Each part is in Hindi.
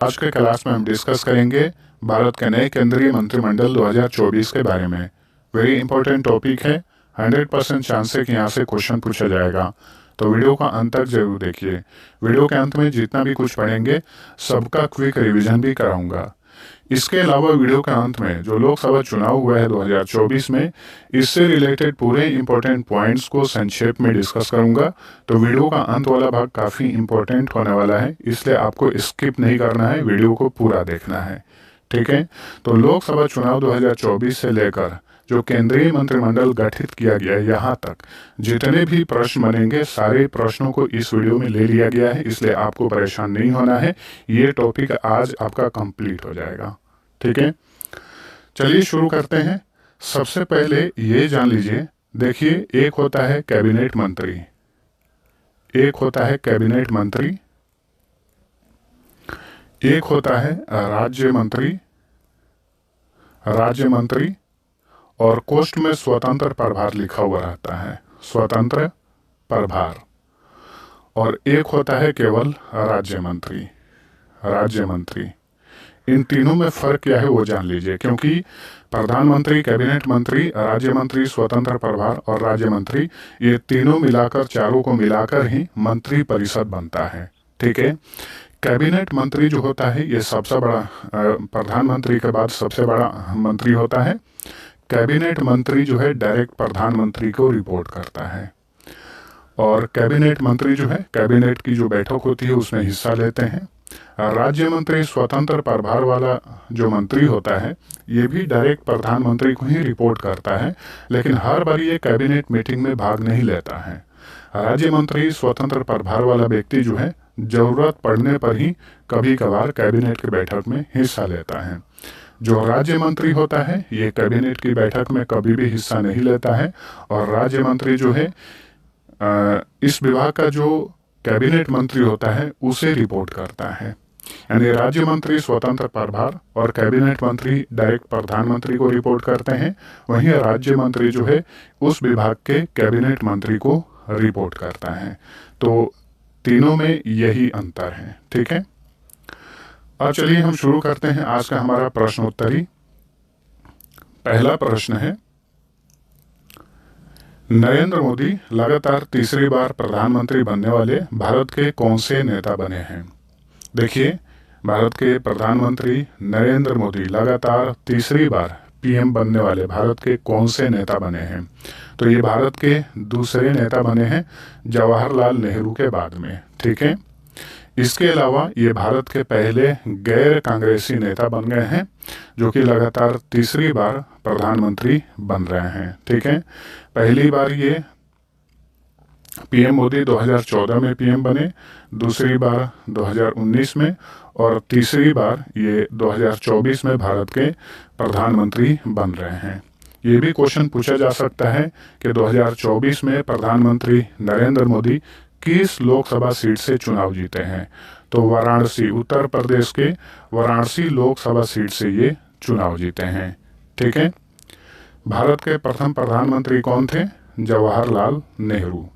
आज के क्लास में हम डिस्कस करेंगे भारत के नए केंद्रीय मंत्रिमंडल 2024 के बारे में। वेरी इंपॉर्टेंट टॉपिक है, 100% चांस है कि यहाँ से क्वेश्चन पूछा जाएगा, तो वीडियो का अंत तक जरूर देखिए। वीडियो के अंत में जितना भी कुछ पढ़ेंगे सबका क्विक रिवीजन भी कराऊंगा। इसके अलावा वीडियो के अंत में जो लोकसभा चुनाव हुआ है 2024 में, इससे रिलेटेड पूरे इंपॉर्टेंट पॉइंट्स को संक्षेप में डिस्कस करूंगा। तो वीडियो का अंत वाला भाग काफ़ी इंपॉर्टेंट होने वाला है, इसलिए आपको स्किप नहीं करना है, वीडियो को पूरा देखना है। ठीक है, तो लोकसभा चुनाव 2024 से लेकर जो केंद्रीय मंत्रिमंडल गठित किया गया है यहाँ तक जितने भी प्रश्न बनेंगे सारे प्रश्नों को इस वीडियो में ले लिया गया है, इसलिए आपको परेशान नहीं होना है। ये टॉपिक आज आपका कंप्लीट हो जाएगा। ठीक है, चलिए शुरू करते हैं। सबसे पहले ये जान लीजिए, देखिए एक होता है कैबिनेट मंत्री, एक होता है कैबिनेट मंत्री, एक होता है राज्य मंत्री, राज्य मंत्री, और कोष्ठ में स्वतंत्र प्रभार लिखा हुआ रहता है, स्वतंत्र प्रभार, और एक होता है केवल राज्य मंत्री, राज्य मंत्री। इन तीनों में फर्क क्या है वो जान लीजिए, क्योंकि प्रधानमंत्री, कैबिनेट मंत्री, राज्य मंत्री, स्वतंत्र प्रभार और राज्य मंत्री, ये तीनों मिलाकर, चारों को मिलाकर ही मंत्री परिषद बनता है। ठीक है, कैबिनेट मंत्री जो होता है ये सबसे बड़ा, प्रधानमंत्री के बाद सबसे बड़ा मंत्री होता है। कैबिनेट मंत्री जो है डायरेक्ट प्रधानमंत्री को रिपोर्ट करता है, और कैबिनेट मंत्री जो है कैबिनेट की जो बैठक होती है उसमें हिस्सा लेते हैं। राज्य मंत्री स्वतंत्र प्रभार वाला जो मंत्री होता है ये भी डायरेक्ट प्रधानमंत्री को ही रिपोर्ट करता है, लेकिन हर बार ये कैबिनेट मीटिंग में भाग नहीं लेता है। राज्य मंत्री स्वतंत्र प्रभार वाला व्यक्ति जो है जरूरत पड़ने पर ही कभी कभार कैबिनेट की बैठक में हिस्सा लेता है। जो राज्य मंत्री होता है ये कैबिनेट की बैठक में कभी भी हिस्सा नहीं लेता है, और राज्य मंत्री जो है इस विभाग का जो कैबिनेट मंत्री होता है उसे रिपोर्ट करता है। यानी राज्य मंत्री स्वतंत्र प्रभार और कैबिनेट मंत्री डायरेक्ट प्रधानमंत्री को रिपोर्ट करते हैं, वहीं राज्य मंत्री जो है उस विभाग के कैबिनेट मंत्री को रिपोर्ट करता है। तो तीनों में यही अंतर है। ठीक है, अब चलिए हम शुरू करते हैं आज का हमारा प्रश्नोत्तरी। पहला प्रश्न है, नरेंद्र मोदी लगातार तीसरी बार प्रधानमंत्री बनने वाले भारत के कौन से नेता बने हैं? देखिए, भारत के प्रधानमंत्री नरेंद्र मोदी लगातार तीसरी बार पीएम बनने वाले भारत के कौन से नेता बने हैं? तो ये भारत के दूसरे नेता बने हैं जवाहरलाल नेहरू के बाद में। ठीक है, इसके अलावा ये भारत के पहले गैर कांग्रेसी नेता बन गए हैं जो कि लगातार तीसरी बार प्रधानमंत्री बन रहे हैं। ठीक है, पहली बार ये पीएम मोदी 2014 में पीएम बने, दूसरी बार 2019 में, और तीसरी बार ये 2024 में भारत के प्रधानमंत्री बन रहे हैं। ये भी क्वेश्चन पूछा जा सकता है कि 2024 में प्रधानमंत्री नरेंद्र मोदी किस लोकसभा सीट से चुनाव जीते हैं? तो वाराणसी, उत्तर प्रदेश के वाराणसी लोकसभा सीट से ये चुनाव जीते हैं। ठीक है, भारत के प्रथम प्रधानमंत्री कौन थे? जवाहरलाल नेहरू।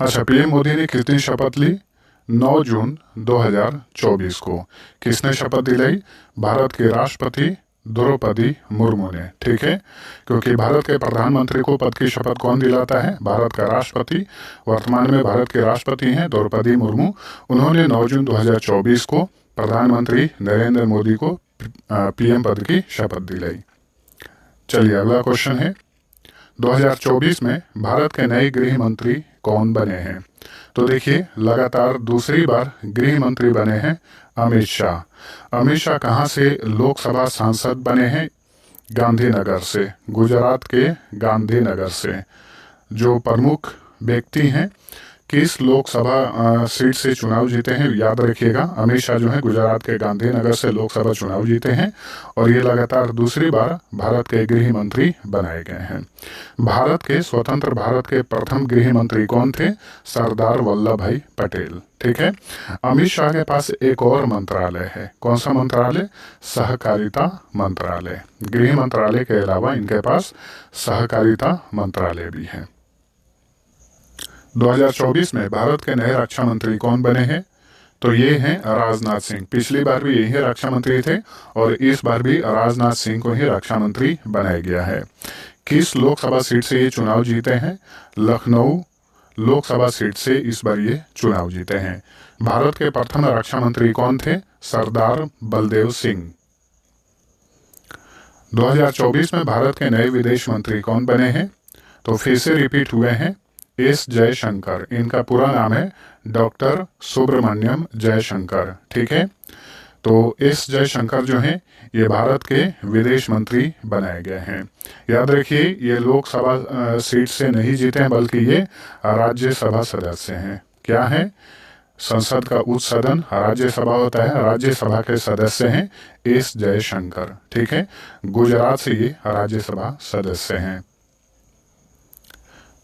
अच्छा, पीएम मोदी ने कितनी शपथ ली? 9 जून 2024 को। किसने शपथ दिलाई? भारत के राष्ट्रपति द्रौपदी मुर्मू ने। ठीक है, क्योंकि भारत के प्रधानमंत्री को पद की शपथ कौन दिलाता है? भारत का राष्ट्रपति। वर्तमान में भारत के राष्ट्रपति हैं द्रौपदी मुर्मू। उन्होंने 9 जून 2024 को प्रधानमंत्री नरेंद्र मोदी को पीएम पद की शपथ दिलाई। चलिए अगला क्वेश्चन है, 2024 में भारत के नए गृह मंत्री कौन बने हैं? तो देखिए, लगातार दूसरी बार गृह मंत्री बने हैं अमित शाह। अमित शाह कहाँ से लोकसभा सांसद बने हैं? गांधीनगर से, गुजरात के गांधीनगर से। जो प्रमुख व्यक्ति हैं किस लोकसभा सीट से चुनाव जीते हैं, याद रखिएगा, अमित शाह जो है गुजरात के गांधीनगर से लोकसभा चुनाव जीते हैं, और ये लगातार दूसरी बार भारत के गृह मंत्री बनाए गए हैं। भारत के स्वतंत्र भारत के प्रथम गृह मंत्री कौन थे? सरदार वल्लभ भाई पटेल। ठीक है, अमित शाह के पास एक और मंत्रालय है। कौन सा मंत्रालय? सहकारिता मंत्रालय। गृह मंत्रालय के अलावा इनके पास सहकारिता मंत्रालय भी है। 2024 में भारत के नए रक्षा मंत्री कौन बने हैं? तो ये हैं राजनाथ सिंह। पिछली बार भी यही रक्षा मंत्री थे और इस बार भी राजनाथ सिंह को ही रक्षा मंत्री बनाया गया है। किस लोकसभा सीट से ये चुनाव जीते हैं? लखनऊ लोकसभा सीट से इस बार ये चुनाव जीते हैं। भारत के प्रथम रक्षा मंत्री कौन थे? सरदार बलदेव सिंह। 2024 में भारत के नए विदेश मंत्री कौन बने हैं? तो फिर से रिपीट हुए हैं, एस जयशंकर। इनका पूरा नाम है डॉक्टर सुब्रमण्यम जयशंकर। ठीक है, तो एस जयशंकर जो हैं ये भारत के विदेश मंत्री बनाए गए हैं। याद रखिए, ये लोकसभा सीट से नहीं जीते हैं बल्कि ये राज्यसभा सदस्य हैं। क्या है? संसद का उच्च सदन राज्यसभा होता है, राज्यसभा के सदस्य हैं एस जयशंकर। ठीक है, गुजरात से ये राज्यसभा सदस्य हैं।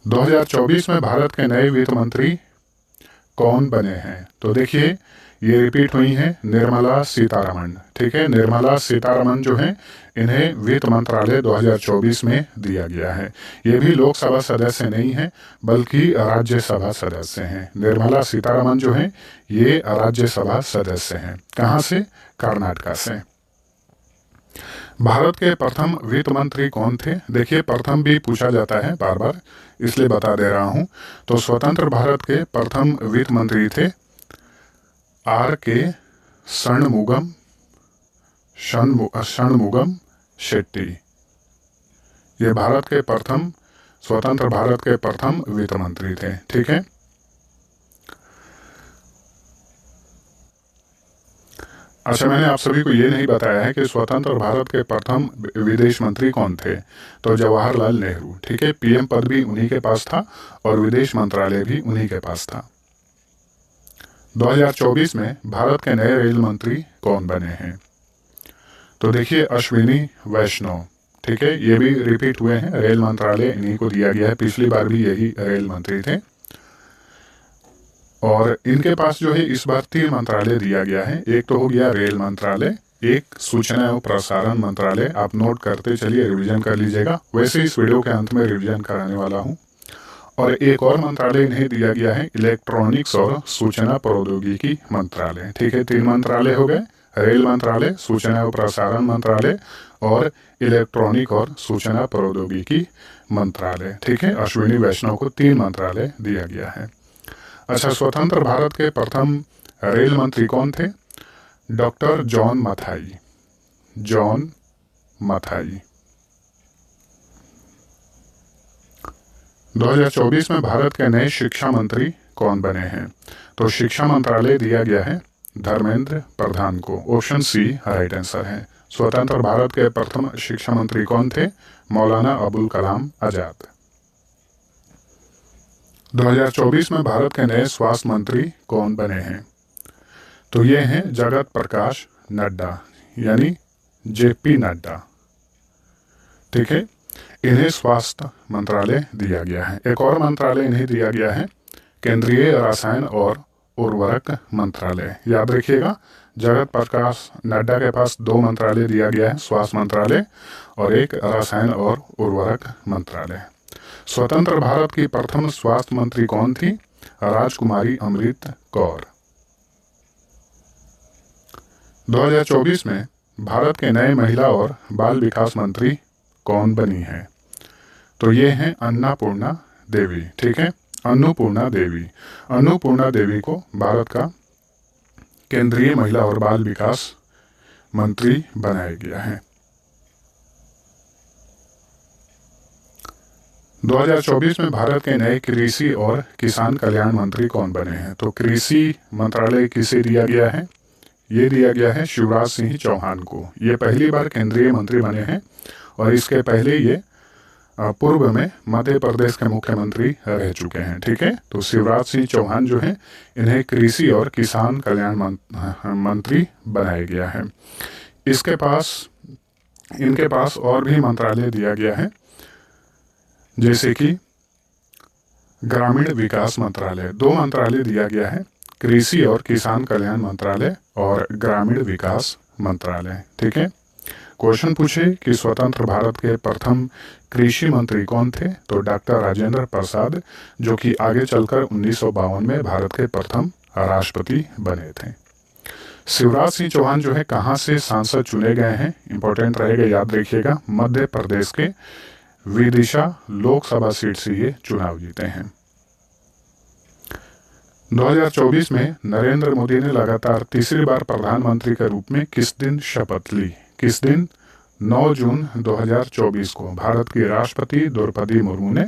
2024 में भारत के नए वित्त मंत्री कौन बने हैं? तो देखिए, ये रिपीट हुई हैं, निर्मला सीतारमण। ठीक है, निर्मला सीतारमण जो है इन्हें वित्त मंत्रालय 2024 में दिया गया है। ये भी लोकसभा सदस्य नहीं है बल्कि राज्यसभा सदस्य हैं। निर्मला सीतारमण जो है ये राज्यसभा सदस्य हैं। कहाँ से? कर्नाटक से। भारत के प्रथम वित्त मंत्री कौन थे? देखिए, प्रथम भी पूछा जाता है बार बार, इसलिए बता दे रहा हूं। तो स्वतंत्र भारत के प्रथम वित्त मंत्री थे R.K. षणमुगम शेट्टी। ये भारत के प्रथम स्वतंत्र भारत के प्रथम वित्त मंत्री थे। ठीक है, अच्छा, मैंने आप सभी को ये नहीं बताया है कि स्वतंत्र भारत के प्रथम विदेश मंत्री कौन थे। तो जवाहरलाल नेहरू। ठीक है, PM पद भी उन्हीं के पास था और विदेश मंत्रालय भी उन्हीं के पास था। 2024 में भारत के नए रेल मंत्री कौन बने हैं? तो देखिए, अश्विनी वैष्णव। ठीक है, ये भी रिपीट हुए हैं, रेल मंत्रालय इन्हीं को दिया गया है। पिछली बार भी यही रेल मंत्री थे और इनके पास जो है इस बार 3 मंत्रालय दिया गया है। एक तो हो गया रेल मंत्रालय, एक सूचना एवं प्रसारण मंत्रालय। आप नोट करते चलिए, रिवीजन कर लीजिएगा। वैसे इस वीडियो के अंत में रिवीजन कराने वाला हूँ। और एक और मंत्रालय इन्हें दिया गया है, इलेक्ट्रॉनिक्स और सूचना प्रौद्योगिकी मंत्रालय। ठीक है, 3 मंत्रालय हो गए, रेल मंत्रालय, सूचना एवं प्रसारण मंत्रालय और इलेक्ट्रॉनिक और सूचना प्रौद्योगिकी मंत्रालय। ठीक है, अश्विनी वैष्णव को 3 मंत्रालय दिया गया है। अच्छा, स्वतंत्र भारत के प्रथम रेल मंत्री कौन थे? Doctor John Mathai. John Mathai. 2024 में भारत के नए शिक्षा मंत्री कौन बने हैं? तो शिक्षा मंत्रालय दिया गया है धर्मेंद्र प्रधान को। ऑप्शन सी राइट आंसर है। स्वतंत्र भारत के प्रथम शिक्षा मंत्री कौन थे? मौलाना अबुल कलाम आजाद। 2024 में भारत के नए स्वास्थ्य मंत्री कौन बने हैं? तो ये हैं जगत प्रकाश नड्डा, यानी JP नड्डा। ठीक है, इन्हें स्वास्थ्य मंत्रालय दिया गया है। एक और मंत्रालय इन्हें दिया गया है, केंद्रीय रसायन और उर्वरक मंत्रालय। याद रखिएगा, जगत प्रकाश नड्डा के पास 2 मंत्रालय दिया गया है, स्वास्थ्य मंत्रालय और एक रसायन और उर्वरक मंत्रालय। स्वतंत्र भारत की प्रथम स्वास्थ्य मंत्री कौन थी? राजकुमारी अमृत कौर। 2024 में भारत के नए महिला और बाल विकास मंत्री कौन बनी है? तो ये हैं अन्नपूर्णा देवी। ठीक है, अन्नपूर्णा देवी। अन्नपूर्णा देवी को भारत का केंद्रीय महिला और बाल विकास मंत्री बनाया गया है। 2024 में भारत के नए कृषि और किसान कल्याण मंत्री कौन बने हैं? तो कृषि मंत्रालय किसे दिया गया है? ये दिया गया है शिवराज सिंह चौहान को। ये पहली बार केंद्रीय मंत्री बने हैं और इसके पहले ये पूर्व में मध्य प्रदेश के मुख्यमंत्री रह चुके हैं। ठीक है, तो शिवराज सिंह चौहान जो हैं इन्हें कृषि और किसान कल्याण मंत्री बनाया गया है। इनके पास और भी मंत्रालय दिया गया है, जैसे कि ग्रामीण विकास मंत्रालय। 2 मंत्रालय दिया गया है, कृषि और किसान कल्याण मंत्रालय और ग्रामीण विकास मंत्रालय। ठीक है, क्वेश्चन पूछे कि स्वतंत्र भारत के प्रथम कृषि मंत्री कौन थे? तो डॉक्टर राजेंद्र प्रसाद, जो कि आगे चलकर 1952 में भारत के प्रथम राष्ट्रपति बने थे। शिवराज सिंह चौहान जो है कहाँ से सांसद चुने गए हैं, इंपॉर्टेंट रहेगा, याद रखिएगा। मध्य प्रदेश के विदिशा लोकसभा सीट से ये चुनाव जीते हैं। 2024 में नरेंद्र मोदी ने लगातार तीसरी बार प्रधानमंत्री के रूप में किस दिन शपथ ली? किस दिन? 9 जून 2024 को भारत की राष्ट्रपति द्रौपदी मुर्मू ने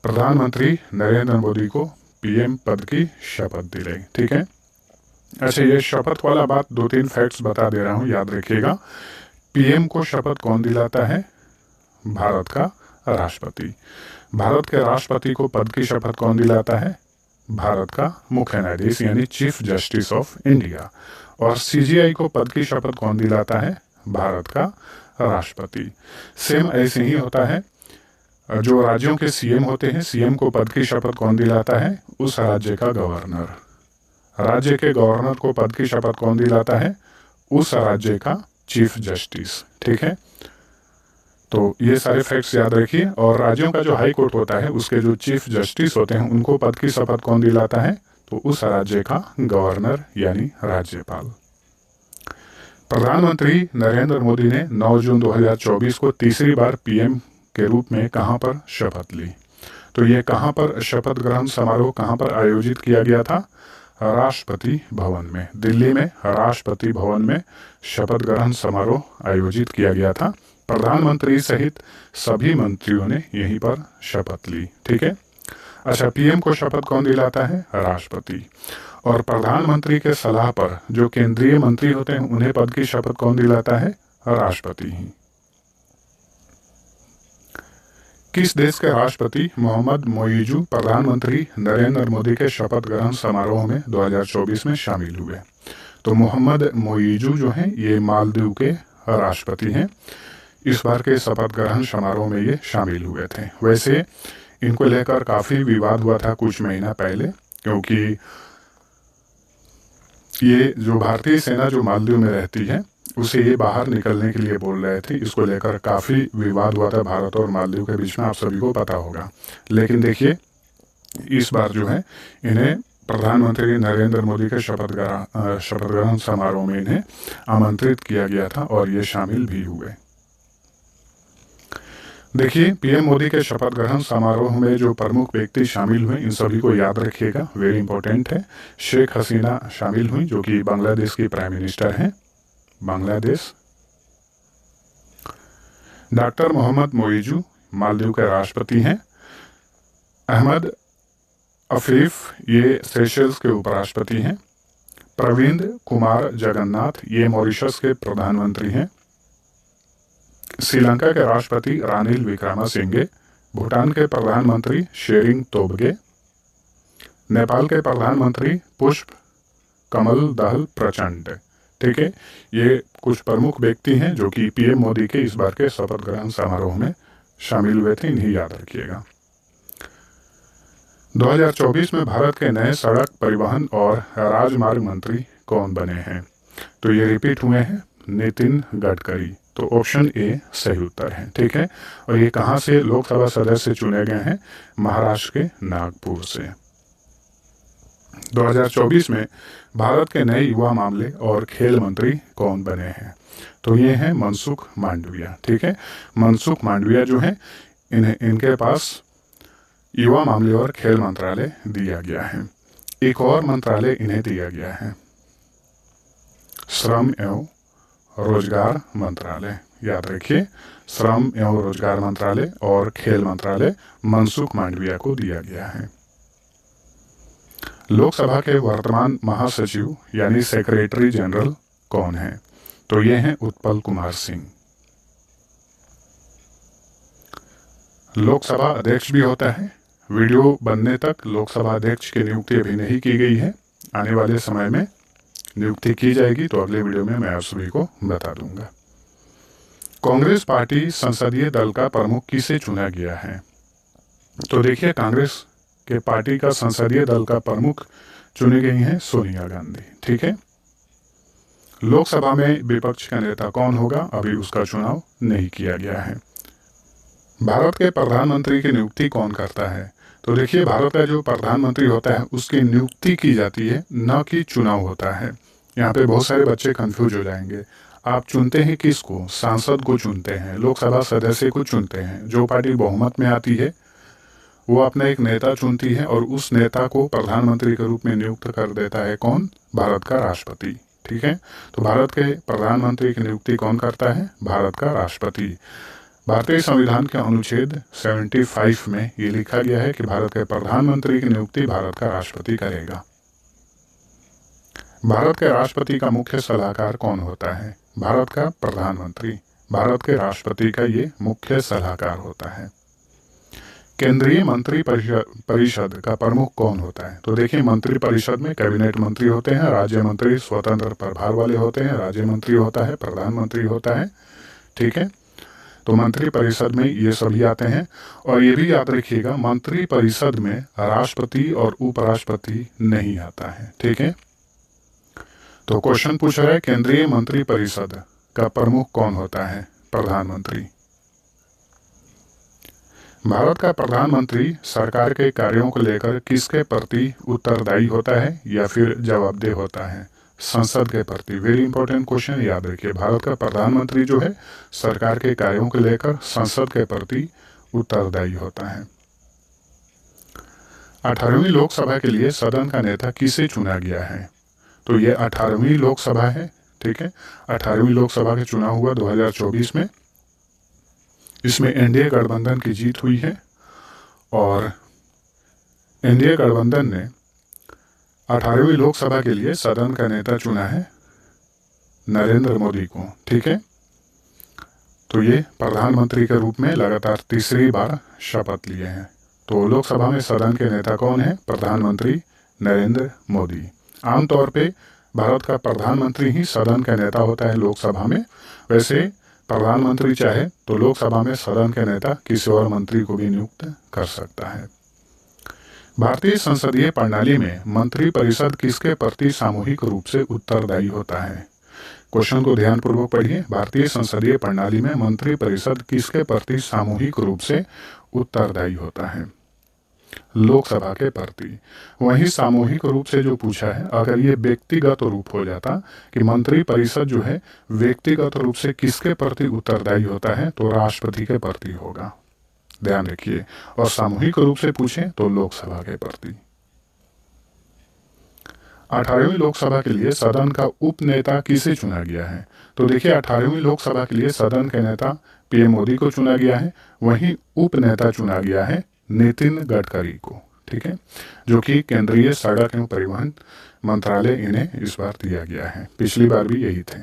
प्रधानमंत्री नरेंद्र मोदी को पीएम पद की शपथ दिलाई। ठीक है। अच्छा, ये शपथ वाला बात 2-3 फैक्ट्स बता दे रहा हूँ, याद रखिएगा। पीएम को शपथ कौन दिलाता है? भारत का राष्ट्रपति। भारत के राष्ट्रपति को पद की शपथ कौन दिलाता है? भारत का मुख्य न्यायाधीश यानी चीफ जस्टिस ऑफ इंडिया। और सीजीआई को पद की शपथ कौन दिलाता है? भारत का राष्ट्रपति। सेम ऐसे ही होता है, जो राज्यों के सीएम होते हैं, सीएम को पद की शपथ कौन दिलाता है? उस राज्य का गवर्नर। राज्य के गवर्नर को पद की शपथ कौन दिलाता है? उस राज्य का चीफ जस्टिस। ठीक है, तो ये सारे फैक्ट्स याद रखिए। और राज्यों का जो हाई कोर्ट होता है, उसके जो चीफ जस्टिस होते हैं, उनको पद की शपथ कौन दिलाता है? तो उस राज्य का गवर्नर यानी राज्यपाल। प्रधानमंत्री नरेंद्र मोदी ने 9 जून 2024 को तीसरी बार पीएम के रूप में कहां पर शपथ ली? तो ये कहां पर शपथ ग्रहण समारोह कहां पर आयोजित किया गया था? राष्ट्रपति भवन में, दिल्ली में राष्ट्रपति भवन में शपथ ग्रहण समारोह आयोजित किया गया था। प्रधानमंत्री सहित सभी मंत्रियों ने यहीं पर शपथ ली। ठीक है। अच्छा, पीएम को शपथ कौन दिलाता है? राष्ट्रपति। और प्रधानमंत्री के सलाह पर जो केंद्रीय मंत्री होते हैं, उन्हें पद की शपथ कौन दिलाता है? राष्ट्रपति ही। किस देश के राष्ट्रपति मोहम्मद मोइजू प्रधानमंत्री नरेंद्र मोदी के शपथ ग्रहण समारोह में 2024 में शामिल हुए? तो मोहम्मद मोइजू जो हैं, ये मालदीव के राष्ट्रपति हैं। इस बार के शपथ ग्रहण समारोह में ये शामिल हुए थे। वैसे इनको लेकर काफी विवाद हुआ था कुछ महीना पहले, क्योंकि ये जो भारतीय सेना जो मालदीव में रहती है, उसे ये बाहर निकलने के लिए बोल रहे थे। इसको लेकर काफी विवाद हुआ था भारत और मालदीव के बीच में, आप सभी को पता होगा। लेकिन देखिए, इस बार जो है इन्हें प्रधानमंत्री नरेंद्र मोदी के शपथ ग्रहण समारोह में इन्हें आमंत्रित किया गया था और ये शामिल भी हुए। देखिए, पीएम मोदी के शपथ ग्रहण समारोह में जो प्रमुख व्यक्ति शामिल हुए, इन सभी को याद रखिएगा, वेरी इंपॉर्टेंट है। शेख हसीना शामिल हुई, जो कि बांग्लादेश की प्राइम मिनिस्टर हैं, बांग्लादेश। डॉक्टर मोहम्मद मोइजू मालदीव के राष्ट्रपति हैं। अहमद अफीफ ये सेशल्स के उपराष्ट्रपति हैं। प्रविंद कुमार जगन्नाथ ये मॉरिशस के प्रधानमंत्री हैं। श्रीलंका के राष्ट्रपति रानिल विक्रमासिंघे, भूटान के प्रधानमंत्री शेरिंग तोब्गे, नेपाल के प्रधानमंत्री पुष्प कमल दहल प्रचंड। ठीक है, ये कुछ प्रमुख व्यक्ति हैं जो कि पीएम मोदी के इस बार के शपथ ग्रहण समारोह में शामिल हुए थे, इन्हें याद रखिएगा। 2024 में भारत के नए सड़क परिवहन और राजमार्ग मंत्री कौन बने हैं? तो ये रिपीट हुए हैं, नितिन गडकरी। तो ऑप्शन ए सही उत्तर है। ठीक है, और ये कहां से लोकसभा सदस्य चुने गए हैं? महाराष्ट्र के नागपुर से। 2024 में भारत के नए युवा मामले और खेल मंत्री कौन बने हैं? तो ये हैं मनसुख मांडविया। ठीक है, मनसुख मांडविया जो है, इनके पास युवा मामले और खेल मंत्रालय दिया गया है। एक और मंत्रालय इन्हें दिया गया है, श्रम एवं रोजगार मंत्रालय। याद रखिए, श्रम एवं रोजगार मंत्रालय और खेल मंत्रालय मनसुख मांडविया को दिया गया है। लोकसभा के वर्तमान महासचिव यानी सेक्रेटरी जनरल कौन है? तो ये हैं उत्पल कुमार सिंह। लोकसभा अध्यक्ष भी होता है। वीडियो बनने तक लोकसभा अध्यक्ष की नियुक्ति अभी नहीं की गई है, आने वाले समय में नियुक्ति की जाएगी, तो अगले वीडियो में मैं आप सभी को बता दूंगा। कांग्रेस पार्टी संसदीय दल का प्रमुख किसे चुना गया है? तो देखिए, कांग्रेस के पार्टी का संसदीय दल का प्रमुख चुनी गई हैं सोनिया गांधी। ठीक है, लोकसभा में विपक्ष का नेता कौन होगा, अभी उसका चुनाव नहीं किया गया है। भारत के प्रधानमंत्री की नियुक्ति कौन करता है? तो देखिए, भारत का जो प्रधानमंत्री होता है उसकी नियुक्ति की जाती है, न कि चुनाव होता है। यहाँ पे बहुत सारे बच्चे कंफ्यूज हो जाएंगे। आप चुनते हैं किसको? सांसद को चुनते हैं, लोकसभा सदस्य को चुनते हैं। जो पार्टी बहुमत में आती है वो अपना एक नेता चुनती है और उस नेता को प्रधानमंत्री के रूप में नियुक्त कर देता है। कौन? भारत का राष्ट्रपति। ठीक है, तो भारत के प्रधानमंत्री की नियुक्ति कौन करता है? भारत का राष्ट्रपति। भारतीय संविधान के अनुच्छेद 75 में ये लिखा गया है कि भारत के प्रधानमंत्री की नियुक्ति भारत का राष्ट्रपति करेगा। भारत के राष्ट्रपति का मुख्य सलाहकार कौन होता है? भारत का प्रधानमंत्री। भारत के राष्ट्रपति का ये मुख्य सलाहकार होता है। केंद्रीय मंत्री परिषद का प्रमुख कौन होता है? तो देखिए, मंत्री परिषद में कैबिनेट मंत्री होते हैं, राज्य मंत्री स्वतंत्र प्रभार वाले होते हैं, राज्य मंत्री होता है, प्रधानमंत्री होता है। ठीक है, तो मंत्री परिषद में ये सभी आते हैं। और ये भी याद रखिएगा, मंत्री परिषद में राष्ट्रपति और उपराष्ट्रपति नहीं आता है। ठीक है, तो क्वेश्चन पूछ रहा है केंद्रीय मंत्री परिषद का प्रमुख कौन होता है? प्रधानमंत्री। भारत का प्रधानमंत्री सरकार के कार्यों को लेकर किसके प्रति उत्तरदायी होता है या फिर जवाबदेह होता है? संसद के प्रति। वेरी इंपॉर्टेंट क्वेश्चन, याद रखिए। भारत का प्रधानमंत्री जो है सरकार के कार्यों को लेकर संसद के प्रति उत्तरदायी होता है। 18वीं लोकसभा के लिए सदन का नेता किसे चुना गया है? तो ये 18वीं लोकसभा है। ठीक है, 18वीं लोकसभा का चुनाव हुआ 2024 में। इसमें एनडीए गठबंधन की जीत हुई है और एनडीए गठबंधन ने 18वीं लोकसभा के लिए सदन का नेता चुना है नरेंद्र मोदी को। ठीक है, तो ये प्रधानमंत्री के रूप में लगातार तीसरी बार शपथ लिए हैं। तो लोकसभा में सदन के नेता कौन है? प्रधानमंत्री नरेंद्र मोदी। आमतौर पे भारत का प्रधानमंत्री ही सदन का नेता होता है लोकसभा में। वैसे प्रधानमंत्री चाहे तो लोकसभा में सदन के नेता किसी और मंत्री को भी नियुक्त कर सकता है। भारतीय संसदीय प्रणाली में मंत्री परिषद किसके प्रति सामूहिक रूप से उत्तरदायी होता है? क्वेश्चन को ध्यानपूर्वक पढ़िए। भारतीय संसदीय प्रणाली में मंत्री परिषद किसके प्रति सामूहिक रूप से उत्तरदायी होता है? लोकसभा के प्रति। वहीं सामूहिक रूप से जो पूछा है, अगर ये व्यक्तिगत रूप हो जाता कि मंत्री परिषद जो है व्यक्तिगत रूप से किसके प्रति उत्तरदायी होता है, तो राष्ट्रपति के प्रति होगा। ध्यान रखिए। और सामूहिक रूप से पूछें तो लोकसभा के प्रति। 18वीं लोकसभा के लिए सदन का उपनेता किसे चुना गया है? तो देखिए, 18वीं लोकसभा के लिए सदन के नेता पीएम मोदी को चुना गया है। वहीं उपनेता चुना गया है नितिन गडकरी को। ठीक है, जो कि केंद्रीय सड़क एवं परिवहन मंत्रालय इन्हें इस बार दिया गया है। पिछली बार भी यही थे।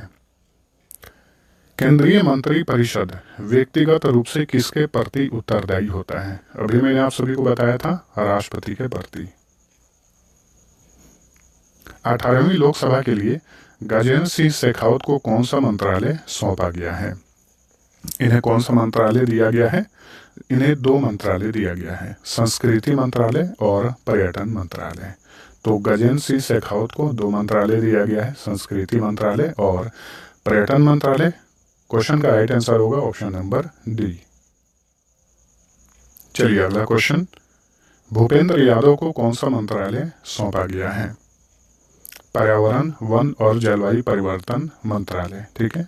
केंद्रीय मंत्री परिषद व्यक्तिगत रूप से किसके प्रति उत्तरदायी होता है? अभी मैंने आप सभी को बताया था, राष्ट्रपति के प्रति। 18वीं लोकसभा के लिए गजेंद्र सिंह शेखावत को कौन सा मंत्रालय सौंपा गया है? इन्हें कौन सा मंत्रालय दिया गया है? इन्हें 2 मंत्रालय दिया गया है, संस्कृति मंत्रालय और पर्यटन मंत्रालय। तो गजेंद्र सिंह शेखावत को 2 मंत्रालय दिया गया है, संस्कृति मंत्रालय और पर्यटन मंत्रालय। क्वेश्चन का राइट आंसर होगा ऑप्शन नंबर डी। चलिए अगला क्वेश्चन। भूपेंद्र यादव को कौन सा मंत्रालय सौंपा गया है? पर्यावरण, वन और जलवायु परिवर्तन मंत्रालय। ठीक है।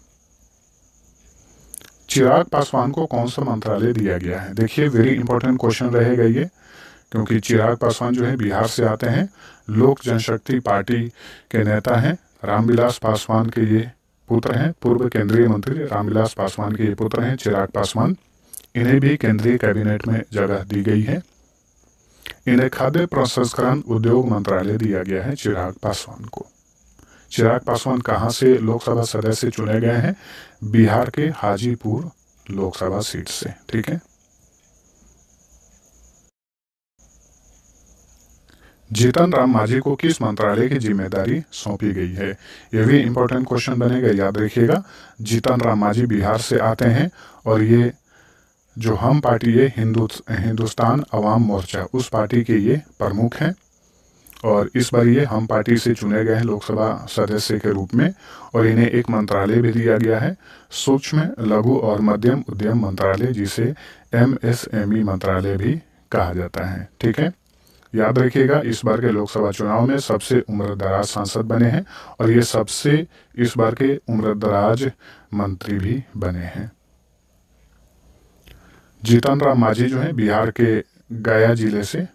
चिराग पासवान को कौन सा मंत्रालय दिया गया है? देखिए, वेरी इंपॉर्टेंट क्वेश्चन रहेगा ये, क्योंकि चिराग पासवान जो है बिहार से आते हैं, लोक जनशक्ति पार्टी के नेता हैं। रामविलास पासवान के ये पुत्र हैं, पूर्व केंद्रीय मंत्री रामविलास पासवान के ये पुत्र हैं चिराग पासवान। इन्हें भी केंद्रीय कैबिनेट में जगह दी गई है। इन्हें खाद्य प्रसंस्करण उद्योग मंत्रालय दिया गया है चिराग पासवान को। चिराग पासवान कहाँ से लोकसभा सदस्य चुने गए हैं? बिहार के हाजीपुर लोकसभा सीट से। ठीक है। जीतन राम मांझी को किस मंत्रालय की जिम्मेदारी सौंपी गई है? यह भी इंपॉर्टेंट क्वेश्चन बनेगा, याद रखिएगा। जीतन राम मांझी बिहार से आते हैं और ये जो हम पार्टी है हिंदुस्तान अवाम मोर्चा, उस पार्टी के ये प्रमुख हैं और इस बार ये हम पार्टी से चुने गए हैं लोकसभा सदस्य के रूप में। और इन्हें एक मंत्रालय भी दिया गया है, सूक्ष्म लघु और मध्यम उद्यम मंत्रालय, जिसे MSME मंत्रालय भी कहा जाता है। ठीक है, याद रखिएगा, इस बार के लोकसभा चुनाव में सबसे उम्रदराज सांसद बने हैं और ये सबसे इस बार के उम्रदराज मंत्री भी बने हैं। जीतन राम मांझी जो है बिहार के गया जिले से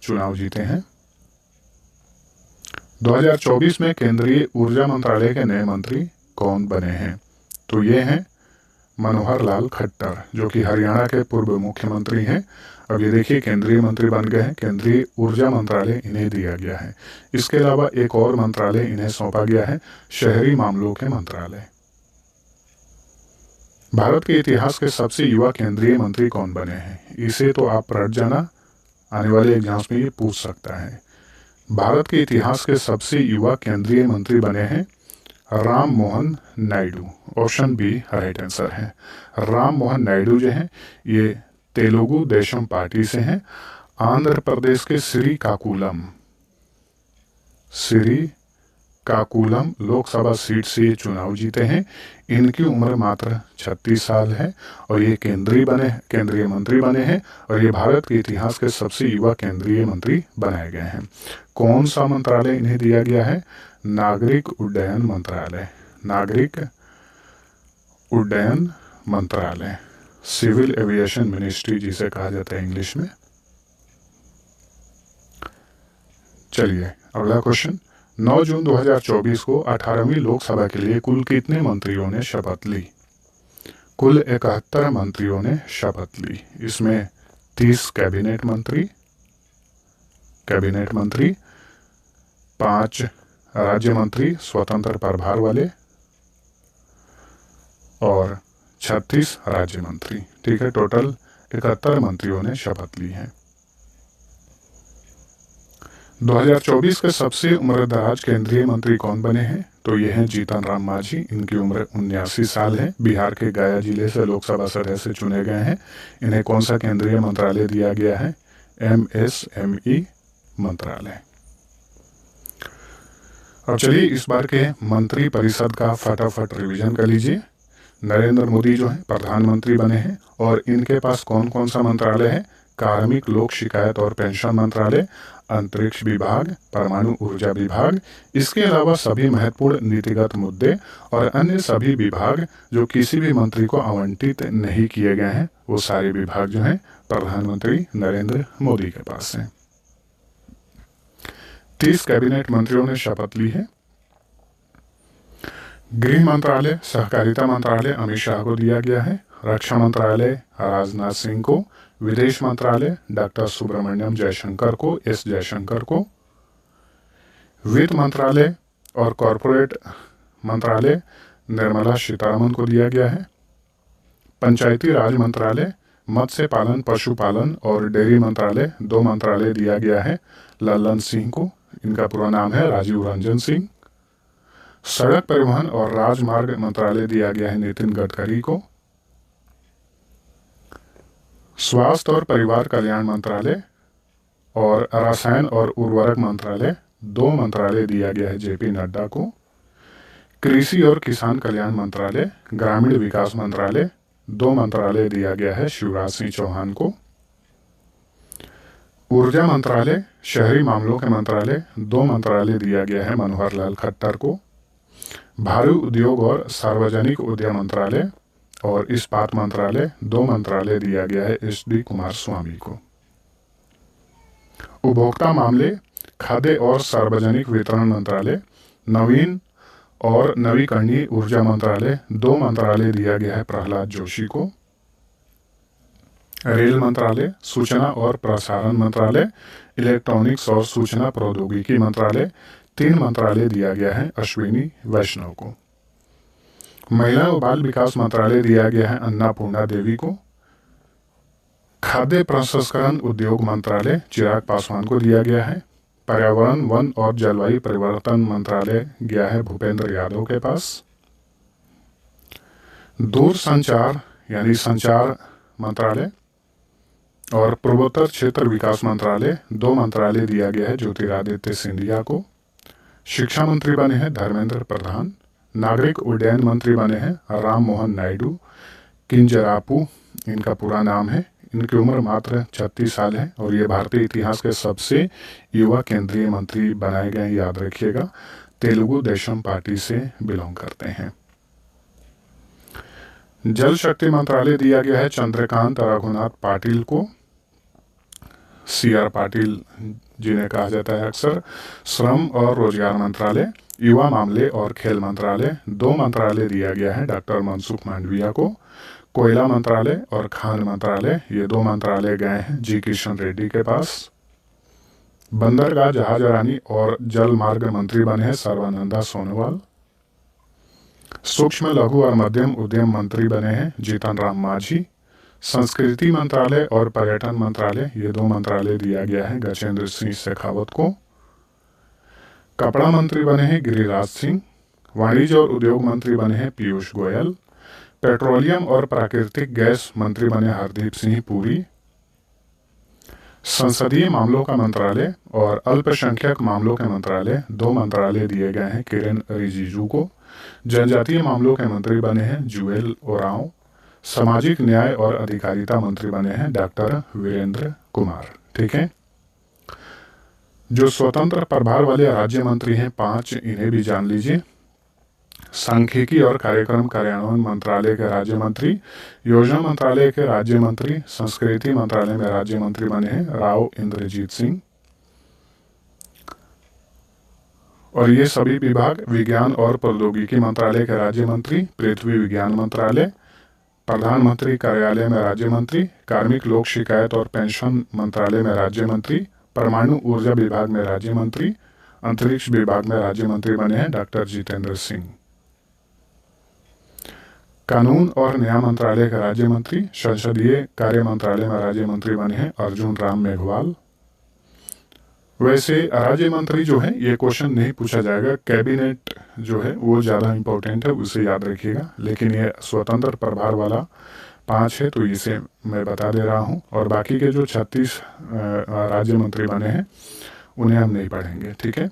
चुनाव जीते हैं। 2024 में केंद्रीय ऊर्जा मंत्रालय के नए मंत्री कौन बने हैं? तो ये हैं मनोहर लाल खट्टर, जो कि हरियाणा के पूर्व मुख्यमंत्री हैं। अब ये देखिए केंद्रीय मंत्री बन गए हैं। केंद्रीय ऊर्जा मंत्रालय इन्हें दिया गया है। इसके अलावा एक और मंत्रालय इन्हें सौंपा गया है, शहरी मामलों के मंत्रालय। भारत के इतिहास के सबसे युवा केंद्रीय मंत्री कौन बने हैं? इसे तो आप रट जाना, आने वाले एग्जाम्स में ये पूछ सकता है। भारत के इतिहास के सबसे युवा केंद्रीय मंत्री बने हैं Ram Mohan Naidu. Option B right answer है। राम मोहन नायडू जो हैं ये तेलुगु देशम पार्टी से हैं। आंध्र प्रदेश के श्रीकाकुलम लोकसभा सीट से ये चुनाव जीते हैं। इनकी उम्र मात्र 36 साल है और ये केंद्रीय मंत्री बने हैं और ये भारत के इतिहास के सबसे युवा केंद्रीय मंत्री बनाए गए हैं। कौन सा मंत्रालय इन्हें दिया गया है? नागरिक उड्डयन मंत्रालय। नागरिक उड्डयन मंत्रालय, सिविल एविएशन मिनिस्ट्री जिसे कहा जाता है इंग्लिश में। चलिए अगला क्वेश्चन। 9 जून 2024 को 18वीं लोकसभा के लिए कुल कितने मंत्रियों ने शपथ ली? कुल 71 मंत्रियों ने शपथ ली। इसमें 30 कैबिनेट मंत्री, 5 राज्य मंत्री स्वतंत्र प्रभार वाले और 36 राज्य मंत्री। ठीक है, टोटल 71 मंत्रियों ने शपथ ली है। 2024 के सबसे उम्रदराज केंद्रीय मंत्री कौन बने हैं? तो ये हैं जीतन राम मांझी। इनकी उम्र 79 साल है। बिहार के गया जिले से लोकसभा सदस्य चुने गए हैं। इन्हें कौन सा केंद्रीय मंत्रालय दिया गया है? MSME मंत्रालय। अब चलिए इस बार के मंत्री परिषद का फटाफट रिवीजन कर लीजिए। नरेंद्र मोदी जो है प्रधानमंत्री बने हैं और इनके पास कौन कौन सा मंत्रालय है? कार्मिक, लोक शिकायत और पेंशन मंत्रालय, अंतरिक्ष विभाग, परमाणु ऊर्जा विभाग, इसके अलावा सभी महत्वपूर्ण नीतिगत मुद्दे और अन्य सभी विभाग जो किसी भी मंत्री को आवंटित नहीं किए गए हैं, वो सारे विभाग जो हैं प्रधानमंत्री नरेंद्र मोदी के पास हैं। 30 कैबिनेट मंत्रियों ने शपथ ली है। गृह मंत्रालय, सहकारिता मंत्रालय अमित शाह को दिया गया है। रक्षा मंत्रालय राजनाथ सिंह को, विदेश मंत्रालय डॉक्टर सुब्रमण्यम जयशंकर को, एस जयशंकर को, वित्त मंत्रालय और कॉरपोरेट मंत्रालय निर्मला सीतारमण को दिया गया है। पंचायती राज मंत्रालय, मत्स्य पालन, पशुपालन और डेयरी मंत्रालय 2 मंत्रालय दिया गया है लल्लन सिंह को। इनका पूरा नाम है राजीव रंजन सिंह। सड़क परिवहन और राजमार्ग मंत्रालय दिया गया है नितिन गडकरी को। स्वास्थ्य और परिवार कल्याण मंत्रालय और रसायन और उर्वरक मंत्रालय 2 मंत्रालय दिया गया है जेपी नड्डा को। कृषि और किसान कल्याण मंत्रालय, ग्रामीण विकास मंत्रालय 2 मंत्रालय दिया गया है शिवराज सिंह चौहान को। ऊर्जा मंत्रालय, शहरी मामलों के मंत्रालय 2 मंत्रालय दिया गया है मनोहर लाल खट्टर को। भारी उद्योग और सार्वजनिक उद्यम मंत्रालय और इस्पात मंत्रालय 2 मंत्रालय दिया गया है SD कुमारस्वामी को। उपभोक्ता मामले, खाद्य और सार्वजनिक वितरण मंत्रालय, नवीन और नवीकरणीय ऊर्जा मंत्रालय 2 मंत्रालय दिया गया है प्रहलाद जोशी को। रेल मंत्रालय, सूचना और प्रसारण मंत्रालय, इलेक्ट्रॉनिक्स और सूचना प्रौद्योगिकी मंत्रालय 3 मंत्रालय दिया गया है अश्विनी वैष्णव को। महिला और बाल विकास मंत्रालय दिया गया है अन्नापूर्णा देवी को। खाद्य प्रसंस्करण उद्योग मंत्रालय चिराग पासवान को दिया गया है। पर्यावरण, वन और जलवायु परिवर्तन मंत्रालय गया है भूपेंद्र यादव के पास। दूरसंचार यानी संचार मंत्रालय और पूर्वोत्तर क्षेत्र विकास मंत्रालय 2 मंत्रालय दिया गया है ज्योतिरादित्य सिंधिया को। शिक्षा मंत्री बने हैं धर्मेंद्र प्रधान। नागरिक उड्डयन मंत्री बने हैं राम मोहन नायडू। किंजरापू इनका पूरा नाम है। इनकी उम्र मात्र 36 साल है और ये भारतीय इतिहास के सबसे युवा केंद्रीय मंत्री बनाए गए, याद रखिएगा। तेलुगु देशम पार्टी से बिलोंग करते हैं। जल शक्ति मंत्रालय दिया गया है चंद्रकांत रघुनाथ पाटिल को, CR पाटिल जिन्हें कहा जाता है अक्सर। श्रम और रोजगार मंत्रालय, युवा मामले और खेल मंत्रालय, 2 मंत्रालय दिया गया है डॉक्टर मनसुख मांडविया को। कोयला मंत्रालय और खान मंत्रालय, ये 2 मंत्रालय गए हैं जी किशन रेड्डी के पास। बंदरगाह, जहाजरानी और जल मार्ग मंत्री बने हैं सर्बानंदा सोनोवाल। सूक्ष्म लघु और मध्यम उद्यम मंत्री बने हैं जीतन राम मांझी। संस्कृति मंत्रालय और पर्यटन मंत्रालय, ये 2 मंत्रालय दिया गया है गजेंद्र सिंह शेखावत को। कपड़ा मंत्री बने हैं गिरिराज सिंह। वाणिज्य और उद्योग मंत्री बने हैं पीयूष गोयल। पेट्रोलियम और प्राकृतिक गैस मंत्री बने हरदीप सिंह पुरी। संसदीय मामलों का मंत्रालय और अल्पसंख्यक मामलों के मंत्रालय, 2 मंत्रालय दिए गए हैं किरेन रिजिजू को। जनजातीय मामलों के मंत्री बने हैं जुएल ओरांव। सामाजिक न्याय और अधिकारिता मंत्री बने हैं डॉक्टर वीरेंद्र कुमार। ठीक है। जो स्वतंत्र प्रभार वाले राज्य मंत्री हैं 5, इन्हें भी जान लीजिए। सांख्यिकी और कार्यक्रम कार्यान्वयन मंत्रालय के राज्य मंत्री, योजना मंत्रालय के राज्य मंत्री, संस्कृति मंत्रालय में राज्य मंत्री बने हैं राव इंद्रजीत सिंह। और ये सभी विभाग विज्ञान और प्रौद्योगिकी मंत्रालय के राज्य मंत्री, पृथ्वी विज्ञान मंत्रालय, प्रधानमंत्री कार्यालय में राज्य मंत्री, कार्मिक लोक शिकायत और पेंशन मंत्रालय में राज्य मंत्री, परमाणु ऊर्जा विभाग में राज्य मंत्री, अंतरिक्ष विभाग में राज्य मंत्री बने हैं डॉक्टर जितेंद्र सिंह। कानून और न्याय मंत्रालय के राज्य मंत्री, संसदीय कार्य मंत्रालय में राज्य मंत्री बने हैं अर्जुन राम मेघवाल। वैसे राज्य मंत्री जो है ये क्वेश्चन नहीं पूछा जाएगा, कैबिनेट जो है वो ज़्यादा इंपॉर्टेंट है, उसे याद रखिएगा। लेकिन ये स्वतंत्र प्रभार वाला 5 है तो इसे मैं बता दे रहा हूँ। और बाकी के जो 36 राज्य मंत्री बने हैं उन्हें हम नहीं पढ़ेंगे। ठीक है।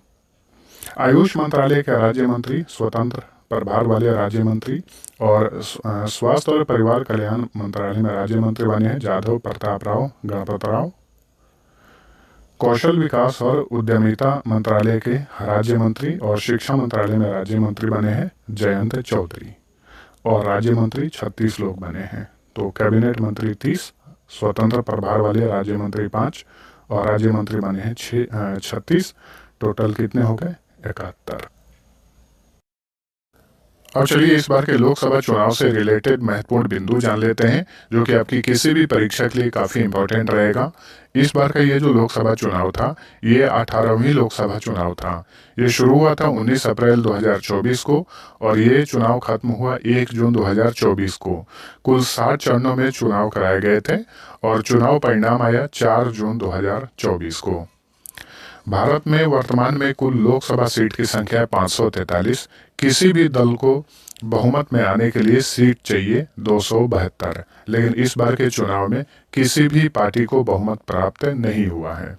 आयुष मंत्रालय के राज्य मंत्री, स्वतंत्र प्रभार वाले राज्य मंत्री, और स्वास्थ्य और परिवार कल्याण मंत्रालय में राज्य मंत्री बने हैं जाधव प्रताप राव गणपत राव। कौशल विकास और उद्यमिता मंत्रालय के राज्य मंत्री और शिक्षा मंत्रालय में राज्य मंत्री बने हैं जयंत चौधरी। और राज्य मंत्री 36 लोग बने हैं। तो कैबिनेट मंत्री 30, स्वतंत्र प्रभार वाले राज्य मंत्री 5 और राज्य मंत्री बने हैं 36। टोटल कितने हो गए? 71। अब चलिए इस बार के लोकसभा चुनाव से रिलेटेड महत्वपूर्ण बिंदु जान लेते हैं, जो कि आपकी किसी भी परीक्षा के लिए काफ़ी इंपॉर्टेंट रहेगा। इस बार का ये जो लोकसभा चुनाव था ये 18वीं लोकसभा चुनाव था। ये शुरू हुआ था 19 अप्रैल 2024 को और ये चुनाव खत्म हुआ 1 जून 2024 को। कुल 60 चरणों में चुनाव कराए गए थे और चुनाव परिणाम आया 4 जून 2024 को। भारत में वर्तमान में कुल लोकसभा सीट की संख्या है 543। किसी भी दल को बहुमत में आने के लिए सीट चाहिए 272, लेकिन इस बार के चुनाव में किसी भी पार्टी को बहुमत प्राप्त नहीं हुआ है।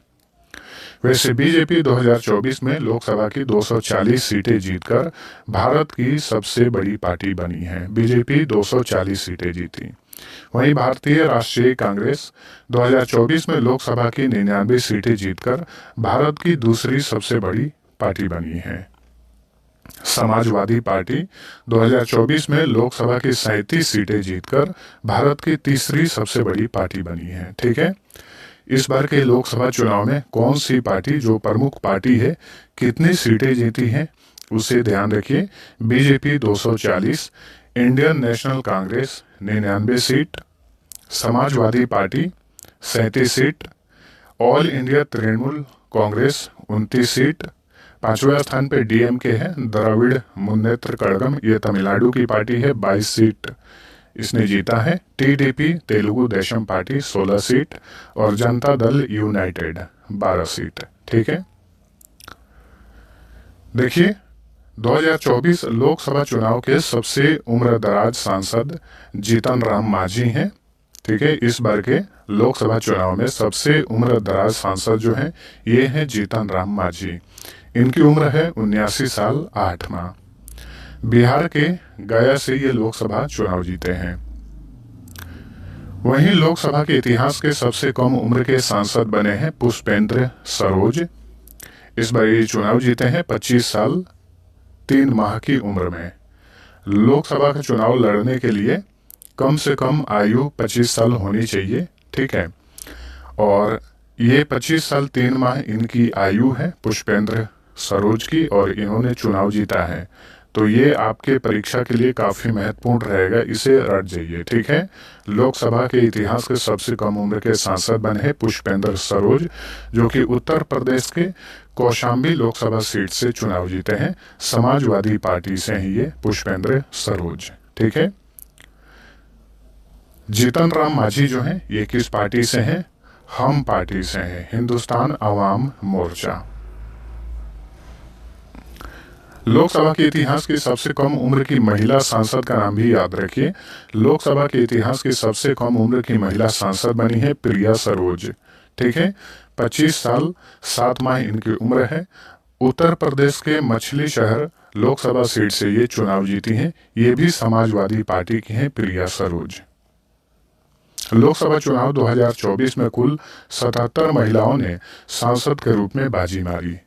वैसे बीजेपी 2024 में लोकसभा की 240 सीटें जीतकर भारत की सबसे बड़ी पार्टी बनी है। बीजेपी 240 सीटें जीती। वहीं भारतीय राष्ट्रीय कांग्रेस 2024 में लोकसभा की 99 सीटें जीतकर भारत की दूसरी सबसे बड़ी पार्टी बनी है। समाजवादी पार्टी 2024 में लोकसभा की 37 सीटें जीतकर भारत की तीसरी सबसे बड़ी पार्टी बनी है। ठीक है। इस बार के लोकसभा चुनाव में कौन सी पार्टी जो प्रमुख पार्टी है कितनी सीटें जीती हैं उसे ध्यान रखिए। BJP 240, Indian national Congress 99 seat, Samajwadi party 37 seat, all India Trinamool Congress 29 seat, 5वें स्थान पे डीएमके है, द्रविड़ मुन्नेत्र कड़गम, ये तमिलनाडु की पार्टी है, 22 सीट इसने जीता है। TDP Telugu Desam party 16 seat और जनता दल यूनाइटेड 12 सीट। ठीक है। देखिए 2024 लोकसभा चुनाव के सबसे उम्रदराज सांसद जीतन राम मांझी हैं। ठीक है। इस बार के लोकसभा चुनाव में सबसे उम्रदराज सांसद जो हैं ये हैं जीतन राम मांझी। इनकी उम्र है 79 साल 8 माह। बिहार के गया से ये लोकसभा चुनाव जीते हैं। वहीं लोकसभा के इतिहास के सबसे कम उम्र के सांसद बने हैं पुष्पेंद्र सरोज। इस बार ये चुनाव जीते हैं 25 साल 3 माह की उम्र में। लोकसभा का चुनाव लड़ने के लिए कम से कम आयु 25 साल होनी चाहिए, ठीक है। और ये 25 साल 3 माह इनकी आयु है पुष्पेंद्र सरोज की, और इन्होंने चुनाव जीता है। तो ये आपके परीक्षा के लिए काफ़ी महत्वपूर्ण रहेगा, इसे रट जाइए, ठीक है। लोकसभा के इतिहास के सबसे कम उम्र के सांसद बने हैं पुष्पेंद्र सरोज, जो कि उत्तर प्रदेश के कौशाम्बी लोकसभा सीट से चुनाव जीते हैं। समाजवादी पार्टी से ही ये पुष्पेंद्र सरोज, ठीक है। जीतन राम मांझी जो हैं ये किस पार्टी से हैं? हम पार्टी से हैं, हिंदुस्तान अवाम मोर्चा। लोकसभा के इतिहास की सबसे कम उम्र की महिला सांसद का नाम भी याद रखिए। लोकसभा के इतिहास की सबसे कम उम्र की महिला सांसद बनी है प्रिया सरोज, ठीक है। 25 साल 7 माह इनकी उम्र है। उत्तर प्रदेश के मछली शहर लोकसभा सीट से ये चुनाव जीती हैं। ये भी समाजवादी पार्टी की हैं प्रिया सरोज। लोकसभा चुनाव 2024 में कुल 77 महिलाओं ने सांसद के रूप में बाजी मारी।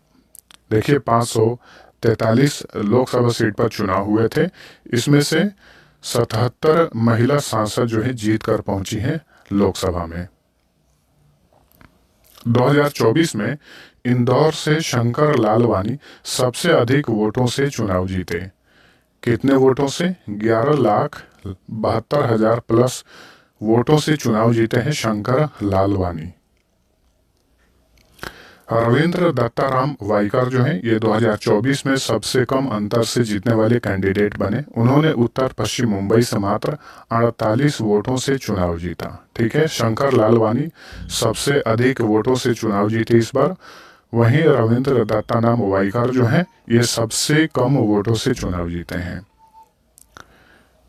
देखिए 543 लोकसभा सीट पर चुनाव हुए थे, इसमें से 77 महिला सांसद जो है जीत कर पहुंची हैं लोकसभा में। 2024 में इंदौर से शंकर लालवानी सबसे अधिक वोटों से चुनाव जीते। कितने वोटों से? 11,72,000 प्लस वोटों से चुनाव जीते हैं शंकर लालवानी। रविंद्र दत्ताराम वाइकर जो हैं ये 2024 में सबसे कम अंतर से जीतने वाले कैंडिडेट बने। उन्होंने उत्तर पश्चिम मुंबई से मात्र 48 वोटों से चुनाव जीता, ठीक है। शंकर लालवानी सबसे अधिक वोटों से चुनाव जीते इस बार। वहीं रविंद्र दत्ताराम वाइकर जो हैं ये सबसे कम वोटों से चुनाव जीते हैं।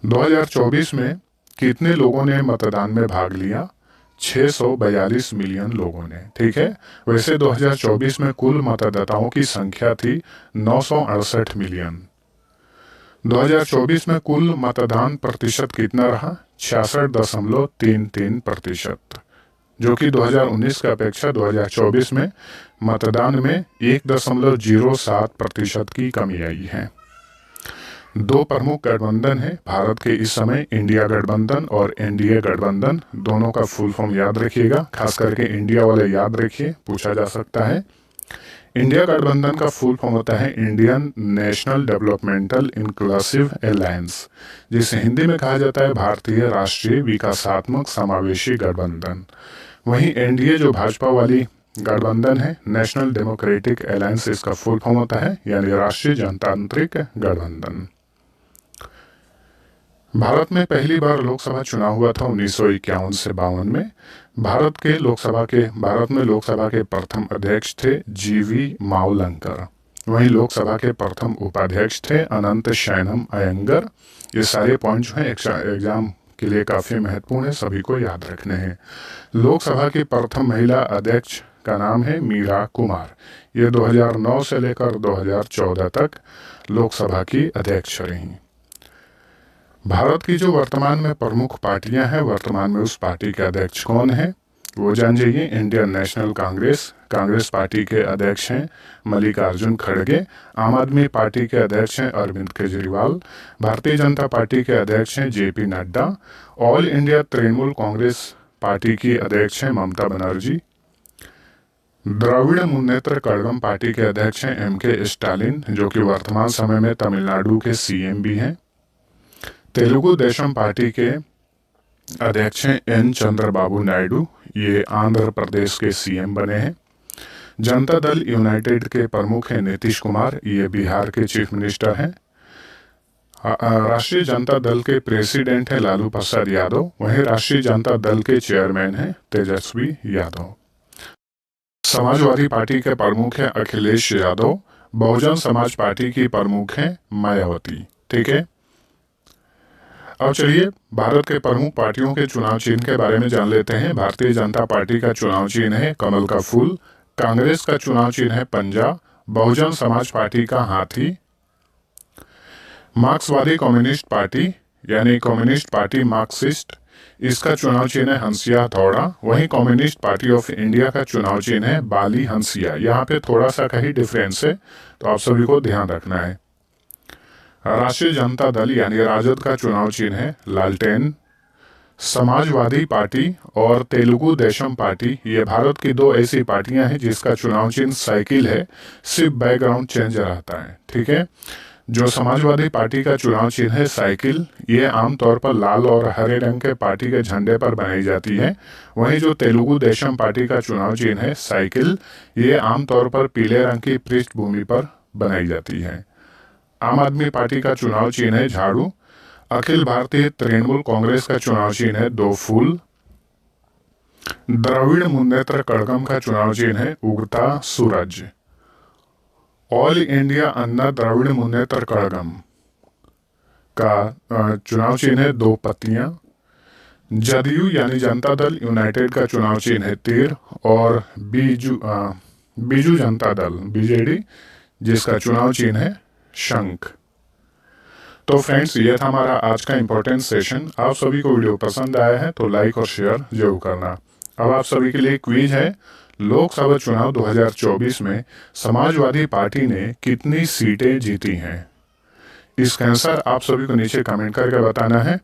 2024 में कितने लोगों ने मतदान में भाग लिया? 642 मिलियन लोगों ने, ठीक है। वैसे 2024 में कुल मतदाताओं की संख्या थी 968 मिलियन। 2024 में कुल मतदान प्रतिशत कितना रहा? 66.33%, जो कि 2019 की अपेक्षा 2024 में मतदान में 1.07% की कमी आई है। दो प्रमुख गठबंधन है भारत के इस समय, इंडिया गठबंधन और एनडीए गठबंधन। दोनों का फुल फॉर्म याद रखिएगा, खास करके इंडिया वाले याद रखिए, पूछा जा सकता है। इंडिया गठबंधन का फुल फॉर्म होता है Indian national developmental inclusive alliance, जिसे हिंदी में कहा जाता है भारतीय राष्ट्रीय विकासात्मक समावेशी गठबंधन। वहीं एनडीए जो भाजपा वाली गठबंधन है, नेशनल डेमोक्रेटिक अलायंस इसका फुल फॉर्म होता है, यानी राष्ट्रीय जनतांत्रिक गठबंधन। भारत में पहली बार लोकसभा चुनाव हुआ था 1951 से 52 में। भारत में लोकसभा के प्रथम अध्यक्ष थे जीवी मावलंकर। वहीं लोकसभा के प्रथम उपाध्यक्ष थे अनंत शयनम अयंगर। ये सारे पॉइंट जो हैं एग्जाम के लिए काफ़ी महत्वपूर्ण है, सभी को याद रखने हैं। लोकसभा की प्रथम महिला अध्यक्ष का नाम है मीरा कुमार। ये 2009 से लेकर 2014 तक लोकसभा की अध्यक्ष रहीं। भारत की जो वर्तमान में प्रमुख पार्टियां हैं, वर्तमान में उस पार्टी के अध्यक्ष कौन हैं वो जान जाइए। इंडियन नेशनल कांग्रेस पार्टी के अध्यक्ष हैं मल्लिकार्जुन खड़गे। आम आदमी पार्टी के अध्यक्ष हैं अरविंद केजरीवाल। भारतीय जनता पार्टी के अध्यक्ष हैं JP Nadda. All India Trinamool Congress party की अध्यक्ष हैं ममता बनर्जी। द्रविड़ मुन्नेत्र कड़गम पार्टी के अध्यक्ष हैं एमके स्टालिन, जो कि वर्तमान समय में तमिलनाडु के सीएम भी हैं। तेलुगु देशम पार्टी के अध्यक्ष हैं एन चंद्रबाबू नायडू, ये आंध्र प्रदेश के सीएम बने हैं। जनता दल यूनाइटेड के प्रमुख हैं नीतीश कुमार, ये बिहार के चीफ मिनिस्टर हैं। राष्ट्रीय जनता दल के प्रेसिडेंट हैं लालू प्रसाद यादव। वहीं राष्ट्रीय जनता दल के चेयरमैन हैं तेजस्वी यादव। समाजवादी पार्टी के प्रमुख हैं अखिलेश यादव। बहुजन समाज पार्टी की प्रमुख हैं मायावती, ठीक है। अब चलिए भारत के प्रमुख पार्टियों के चुनाव चिन्ह के बारे में जान लेते हैं। भारतीय जनता पार्टी का चुनाव चिन्ह है कमल का फूल। कांग्रेस का चुनाव चिन्ह है पंजा। बहुजन समाज पार्टी का हाथी। मार्क्सवादी कम्युनिस्ट पार्टी यानी कम्युनिस्ट पार्टी मार्क्सिस्ट, इसका चुनाव चिन्ह है हंसिया हथौड़ा। वहीं कम्युनिस्ट पार्टी ऑफ इंडिया का चुनाव चिन्ह है बाली हंसिया। यहाँ पे थोड़ा सा कहीं डिफरेंस है, तो आप सभी को ध्यान रखना है। राष्ट्रीय जनता दल यानी राजद का चुनाव चिन्ह है लालटेन। समाजवादी पार्टी और तेलुगु देशम पार्टी, ये भारत की दो ऐसी पार्टियां हैं जिसका चुनाव चिन्ह साइकिल है, सिर्फ बैकग्राउंड चेंज रहता है। ठीक है, जो समाजवादी पार्टी का चुनाव चिन्ह है साइकिल, ये आमतौर पर लाल और हरे रंग के पार्टी के झंडे पर बनाई जाती है। वहीं जो तेलुगु देशम पार्टी का चुनाव चिन्ह है साइकिल, ये आमतौर पर पीले रंग की पृष्ठभूमि पर बनाई जाती है। आम आदमी पार्टी का चुनाव चिन्ह है झाड़ू। अखिल भारतीय तृणमूल कांग्रेस का चुनाव चिन्ह है दो फूल। द्रविड़ मुन्नेत्र कड़गम का चुनाव चिन्ह है उगता सूरज। ऑल इंडिया अन्ना द्रविड़ मुन्नेत्र कड़गम का चुनाव चिन्ह है दो पत्तियां। जदयू यानी जनता दल यूनाइटेड का चुनाव चिन्ह है तीर। और बीजू जनता दल बीजेडी, जिसका चुनाव चिन्ह है शंख। तो फ्रेंड्स, ये था हमारा आज का इंपॉर्टेंट सेशन। आप सभी को वीडियो पसंद आया है तो लाइक और शेयर जरूर करना। अब आप सभी के लिए क्विज है। लोकसभा चुनाव 2024 में समाजवादी पार्टी ने कितनी सीटें जीती हैं? इसका आंसर आप सभी को नीचे कमेंट करके बताना है।